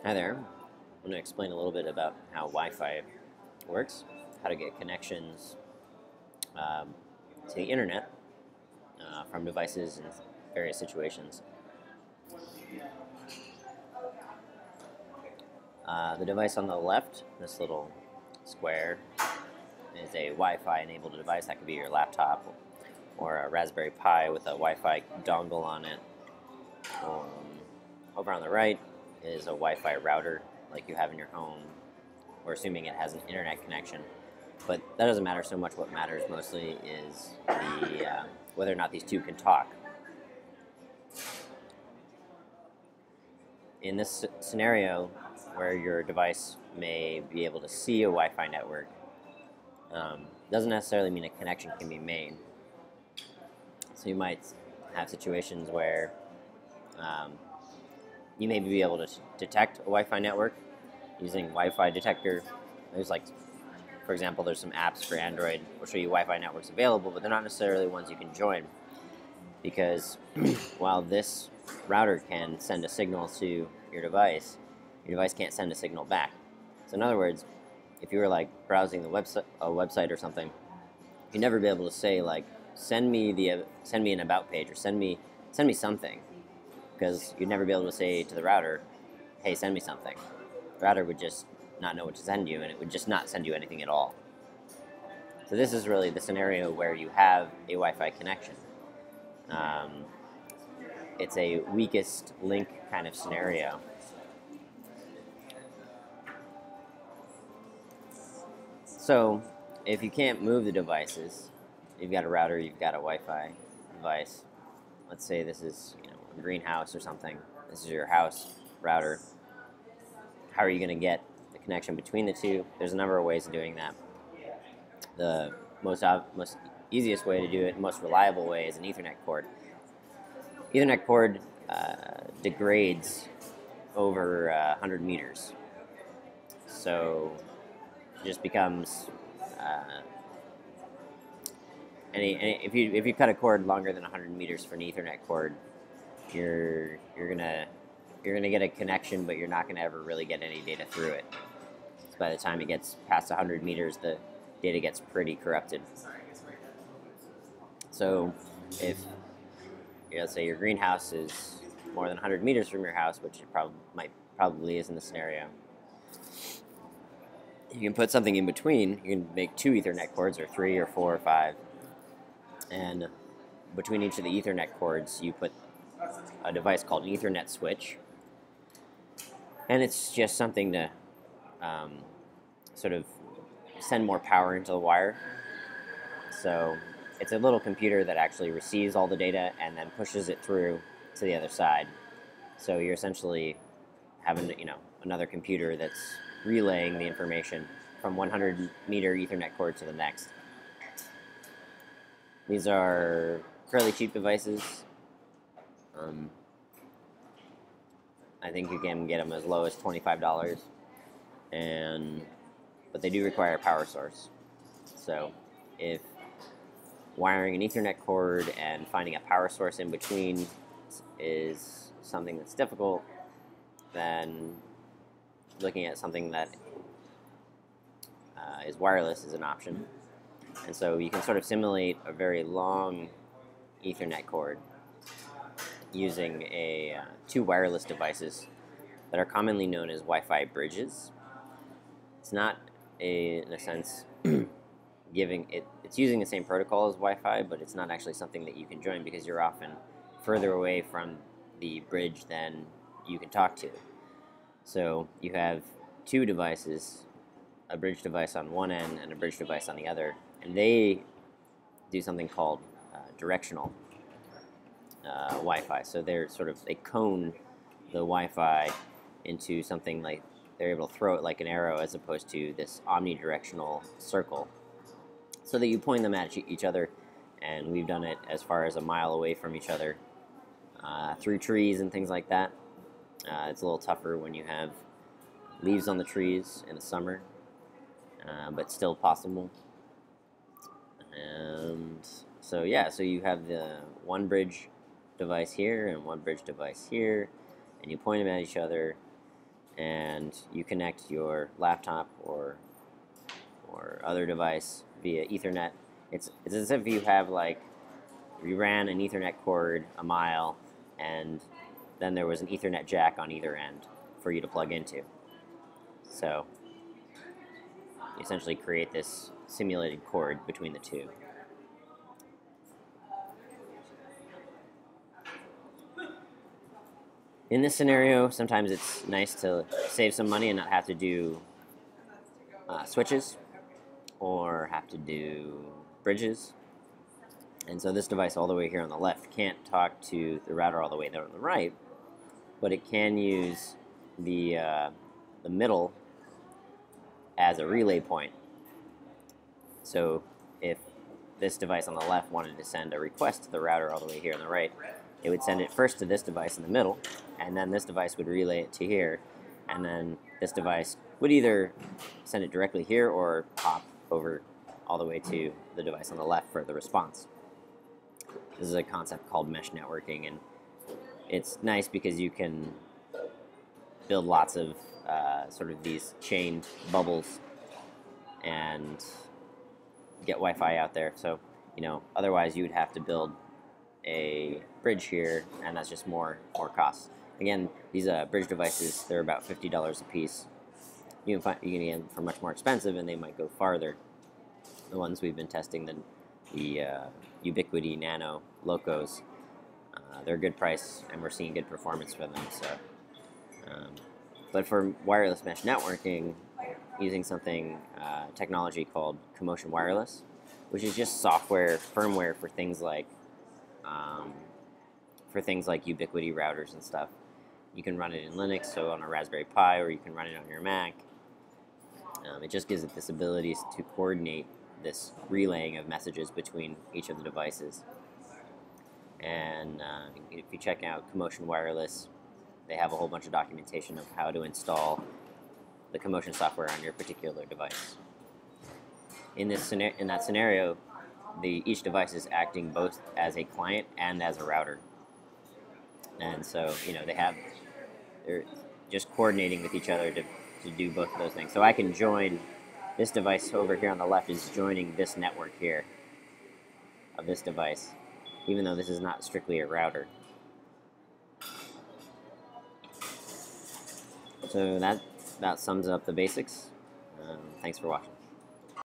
Hi there. I'm going to explain a little bit about how Wi-Fi works, how to get connections um, to the internet from devices in various situations. The device on the left, this little square, is a Wi-Fi enabled device. That could be your laptop or a Raspberry Pi with a Wi-Fi dongle on it. Um, Over on the right is a Wi-Fi router like you have in your home. We're assuming it has an internet connection. But that doesn't matter so much. What matters mostly is whether or not these two can talk. In this scenario, where your device may be able to see a Wi-Fi network, doesn't necessarily mean a connection can be made. So you might have situations where you may be able to detect a Wi-Fi network using Wi-Fi detector. There's for example, there's some apps for Android will show you Wi-Fi networks available, but they're not necessarily ones you can join, because while this router can send a signal to your device can't send a signal back. So in other words, if you were browsing a website or something, you'd never be able to say send me an about page, or send me something, because you'd never be able to say to the router, hey, send me something. The router would just not know what to send you, and it would just not send you anything at all. So this is really the scenario where you have a Wi-Fi connection. It's a weakest link kind of scenario. So if you can't move the devices, you've got a router, you've got a Wi-Fi device. Let's say this is a greenhouse or something. This is your house router. How are you going to get the connection between the two? There's a number of ways of doing that. The most easiest way to do it, most reliable way, is an Ethernet cord. Ethernet cord degrades over 100 meters. So it just becomes if you cut a cord longer than 100 meters for an Ethernet cord, you're gonna get a connection, but you're not gonna ever really get any data through it. So by the time it gets past 100 meters, the data gets pretty corrupted. So if let's say your greenhouse is more than 100 meters from your house, which it probably is in the scenario, you can put something in between. You can make 2 Ethernet cords, or 3 or 4 or 5, and between each of the Ethernet cords you put a device called an Ethernet switch, and it's just something to sort of send more power into the wire. So it's a little computer that actually receives all the data and then pushes it through to the other side. So you're essentially having another computer that's relaying the information from 100-meter Ethernet cord to the next. These are fairly cheap devices. I think you can get them as low as $25, but they do require a power source. So if wiring an Ethernet cord and finding a power source in between is something that's difficult, then looking at something that is wireless is an option. And so you can sort of simulate a very long Ethernet cord using 2 wireless devices that are commonly known as Wi-Fi bridges. It's not in a sense it's using the same protocol as Wi-Fi, but it's not actually something that you can join, because you're often further away from the bridge than you can talk to. So you have 2 devices, a bridge device on one end and a bridge device on the other, and they do something called directional Wi-Fi. So they cone the Wi-Fi into something like they're able to throw it like an arrow, as opposed to this omnidirectional circle, so that you point them at each other. And we've done it as far as a mile away from each other, through trees and things like that. It's a little tougher when you have leaves on the trees in the summer, but still possible. And so you have the one bridge device here and one bridge device here, and you point them at each other, and you connect your laptop or other device via Ethernet. It's as if you have you ran an Ethernet cord a mile, and then there was an Ethernet jack on either end for you to plug into. So you essentially create this simulated cord between the two. In this scenario, sometimes it's nice to save some money and not have to do switches or have to do bridges. And so this device all the way here on the left can't talk to the router all the way there on the right, but it can use the middle as a relay point. So if this device on the left wanted to send a request to the router all the way here on the right, it would send it first to this device in the middle, and then this device would relay it to here, and then this device would either send it directly here or pop over all the way to the device on the left for the response. This is a concept called mesh networking, and it's nice because you can build lots of sort of these chained bubbles and get Wi-Fi out there. So, otherwise you would have to build a bridge here, and that's just more costs. Again, these bridge devices, they're about $50 a piece. You can get them for much more expensive, and they might go farther. The ones we've been testing, the Ubiquiti Nano Locos, they're a good price, and we're seeing good performance for them. So, but for wireless mesh networking, using something technology called Commotion Wireless, which is just software, firmware for things like Ubiquiti routers and stuff. You can run it in Linux, so on a Raspberry Pi, or you can run it on your Mac. It just gives it this ability to coordinate this relaying of messages between each of the devices. And if you check out Commotion Wireless, they have a whole bunch of documentation of how to install the Commotion software on your particular device. In that scenario, each device is acting both as a client and as a router. And so, they're just coordinating with each other to do both of those things. So I can join this device over here on the left is joining this network here of this device, even though this is not strictly a router. So that sums up the basics. Thanks for watching.